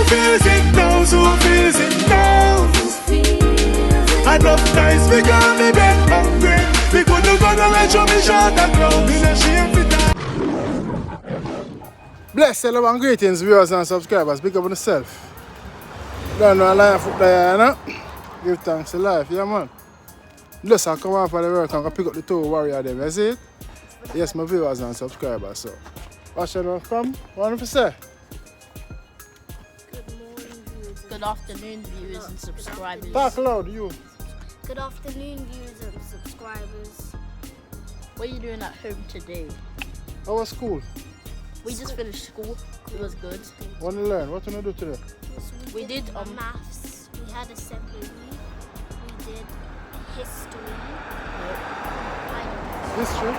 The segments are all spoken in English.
feels it knows, who feels it knows. Enough nights we got me bed hungry. We couldn't go to let you me short and close. In a shame for that. Bless hello and greetings viewers and subscribers. Big up on yourself. Don't know a life up there, you know? Give thanks to life, yeah man. Listen, come on for the work and pick up the two warrior them, you see it? Yes, my viewers and subscribers, so. What should I come? What do you say? Good morning, viewers. Good afternoon, viewers and subscribers. Talk loud, you. Good afternoon, viewers and subscribers. What are you doing at home today? How was school? We just finished school. It was good. Want to learn? What do you do today? We did maths. We had assembly. We did history. History?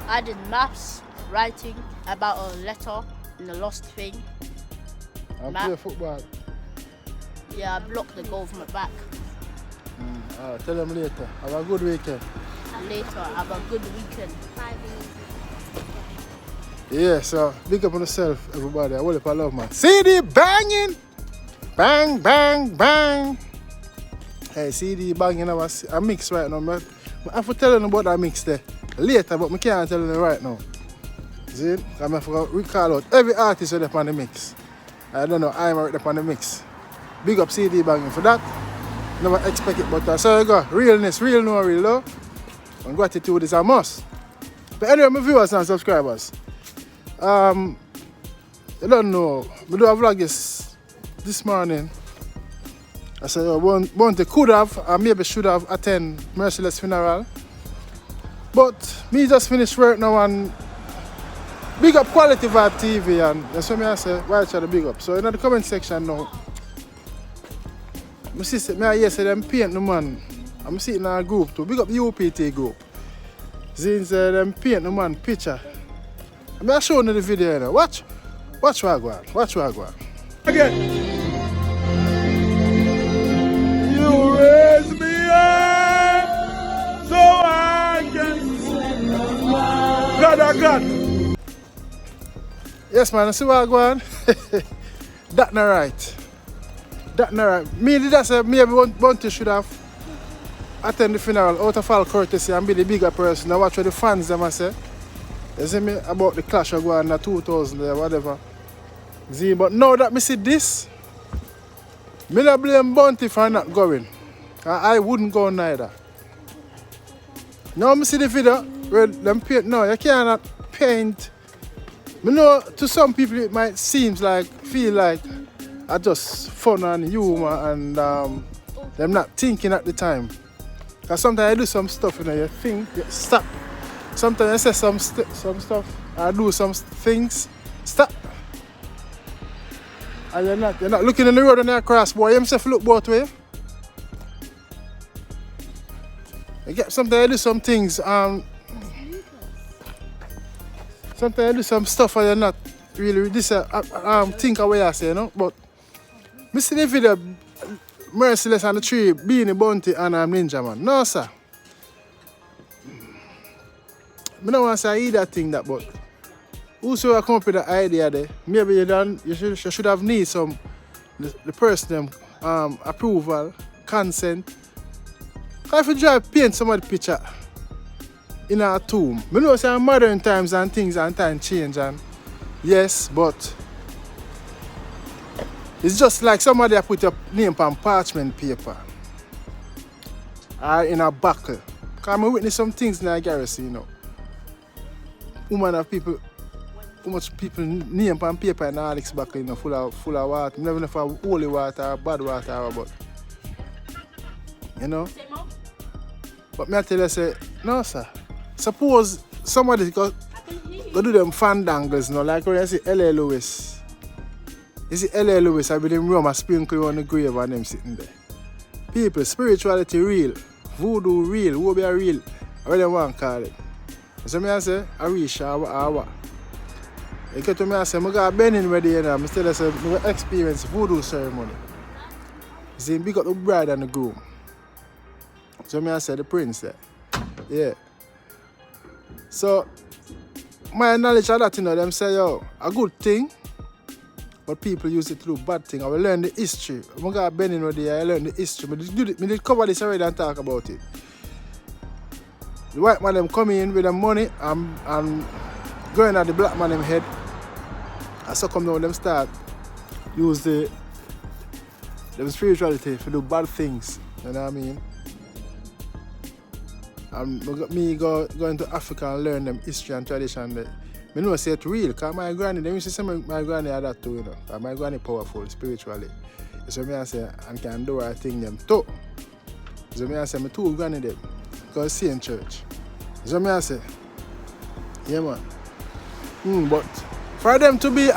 I did maths, writing about a letter and a lost thing. And play football. Yeah, I blocked the goal from the back. Tell them later. Have a good weekend. Later, have a good weekend. 5 minutes. Yeah, so big up on yourself, everybody. I will if I love, man. CD banging! Bang, bang, bang! Hey, CD banging, I mix right now. I have to tell you about that mix there later, but I can't tell you right now. See? I'm going to recall out every artist that's on the mix. I don't know, I'm right up on the mix. Big up CD banging for that. Never expect it, but so you go. Realness, real no real though. And gratitude is a must. But anyway, my viewers and subscribers. You don't know, I do a vlog this morning. I said, Bounty could have and maybe should have attended Merciless funeral. But me just finished work now and big up Quality Vibe TV, and that's what I say, why try to big up. So in the comment section now, I see them paint the man. I'm sitting in a group too, big up the UPT group. Since them paint the man picture. I'm going to show you the video now. Watch what Gwaan. Watch what Gwaan. Again. You raise me up so I can. God. Yes, man. See what Gwaan? That not right. That not right. Me did that say maybe Bounty should have attend the funeral out of all courtesy and be the bigger person. Now watch what the fans them say. You see me about the clash of Gwaan in 2000 or whatever. See, but now that I see this, I don't blame Bounty for not going. I wouldn't go neither. Now I see the video where them paint. No, you cannot paint. I know to some people it might feel like I just fun and humor and them not thinking at the time. Because sometimes I do some stuff, you know, you think, you stop. Sometimes I say some stuff, I do some things, stop. And you're not looking in the road and you cross, boy, you himself look both ways. Sometimes I do some things, sometimes I do some stuff and you're not really think of what I say, you know. But I see the video, Merciless and the tree, Beenie, Bounty and Ninjaman. No, sir. I don't want to say either thing that, but whosoever come up with the idea there, maybe you should have need some the person approval, consent. If you try to paint somebody's picture in a tomb, I know say modern times and things and time change and yes, but it's just like somebody put your name on parchment paper or in a buckle. Because I witness some things in the garrison, you know. Woman of people, how much people name on paper and all this buckle, you know, full of water. You never know if it's holy water or bad water, but you know. But I tell you, say, no, sir. Suppose somebody go do them fandangles, you know, like when you see L.A. Lewis. You see L.A. Lewis, I be them rum and sprinkle on the grave and them sitting there. People, spirituality real, voodoo real, who be a real, what they want to call it. So I say, I reach or what. You get to me and say, I got Beenie ready here now. I tell you, say, I experience voodoo ceremony. You see, big up the bride and the groom. So I say, the prince there. Yeah. So, my knowledge of that, you know, them say, yo, a good thing. but people use it to do bad things. I will learn the history. I got Beenie over there, I learn the history. I did cover this already and talk about it. The white man them come in with the money and going at the black man them head. And so come down them start use them spirituality to do bad things. You know what I mean? And me going to Africa and learn them history and tradition. I know say it's real, because my granny, they used to say my granny had that too, you know. Because my granny powerful spiritually. So me I say, and can do I think them too. So me I say, my two granny them, because see in church. So me I say, yeah man. But for them to be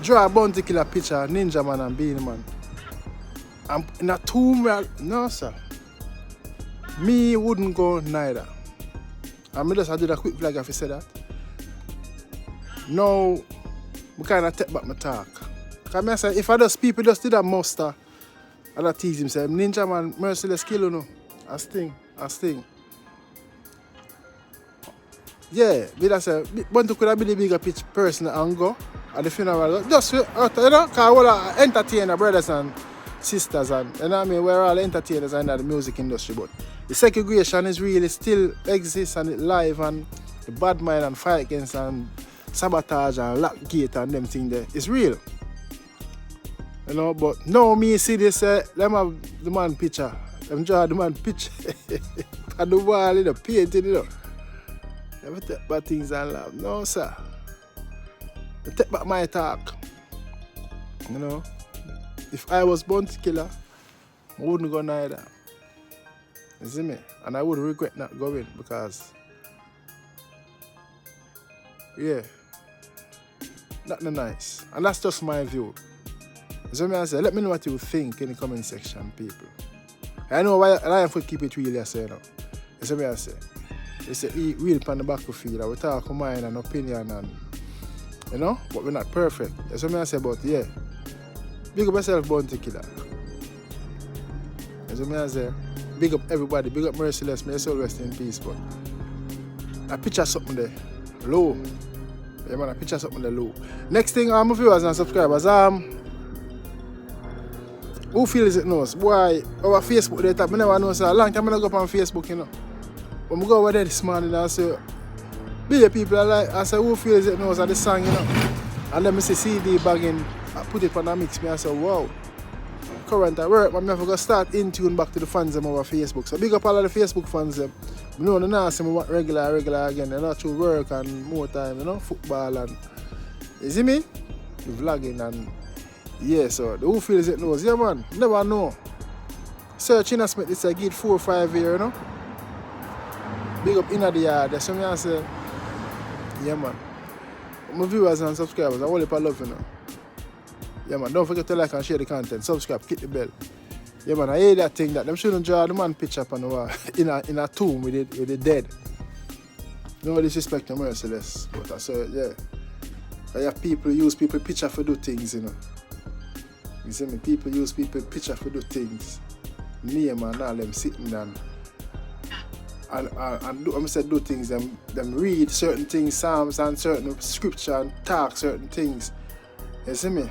draw a bounty killer picture, Ninjaman and Beenieman, in a tomb, no sir. Me wouldn't go neither. And I just did a quick vlog if you say that. Now, I kind of take back my talk. Because I say, if I just people just did a muster, and I tease him, say, Ninjaman, Merciless kill you know. I sting. Yeah, but I say, want to could have been the bigger pitch person and go at the funeral. Just, you know, because all entertain the brothers and sisters and, you know what I mean, we're all entertainers in the music industry, but the segregation is really still exists and it live, and the bad mind and fight against and sabotage and lock gate and them things there. It's real. You know, but now me see this, them have the man picture. Them draw the man picture. And the wall, you know, painting, you know. Never take bad things and laugh. No, sir. I take back my talk. You know. If I was born to killer, I wouldn't go neither. You see me? And I would regret not going because, yeah, not nice. And that's just my view. You see me? I say, let me know what you think in the comment section, people. I know why I have to keep it real, I say, you know. You see me? I say, it's a real on the battlefield. I will talk mine and opinion and, you know, but we're not perfect. You see me? I say, but yeah, big up yourself, born to killer. You see me? I say, big up everybody, big up Merciless, may your soul rest in peace, but I picture something there, low. Yeah man, I picture something there low. Next thing, my viewers and subscribers, who feels it knows? Boy, our Facebook data, I never know, so a long time I don't go up on Facebook, you know. But I go over there this morning and I say, big people are like, I say, who feels it knows, and the song, you know. And then I see CD bagging, I put it on a mix, I say, wow. Current at work, I'm going to start in tune back to the fans of our Facebook. So big up all of the Facebook fans. I know the nurse want regular again. They're not through work and more time, you know, football and, you see me? The vlogging and, yeah, so the who feels it knows. Yeah man, never know. Search in a Smith, it's a good 4 or 5 years, you know. Big up in the yard, that's what I say. Yeah man. My viewers and subscribers, I want to love you know. Yeah man, don't forget to like and share the content, subscribe, click the bell. Yeah man, I hate that thing that them shouldn't draw the man picture up on the wall in a tomb with the dead. No disrespect to Merciless, but I say yeah. I have people use people picture for do things, you know. You see me, people use people picture for do things. Me man, all them sitting down and do things, them read certain things, psalms and certain scripture and talk certain things. You see me?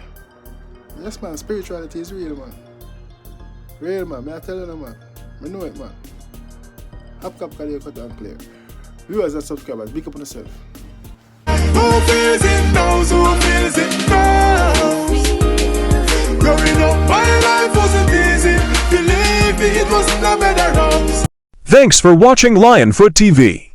Yes man, spirituality is real man. Real man, I tell you man. I know it man. Hap cap career cut and clear. Viewers and subscribers, big up on yourself. Who feels it knows, who feels it knows. Growing up my life wasn't easy. Believe me, it wasn't a better house. Thanks for watching Lionfoot TV.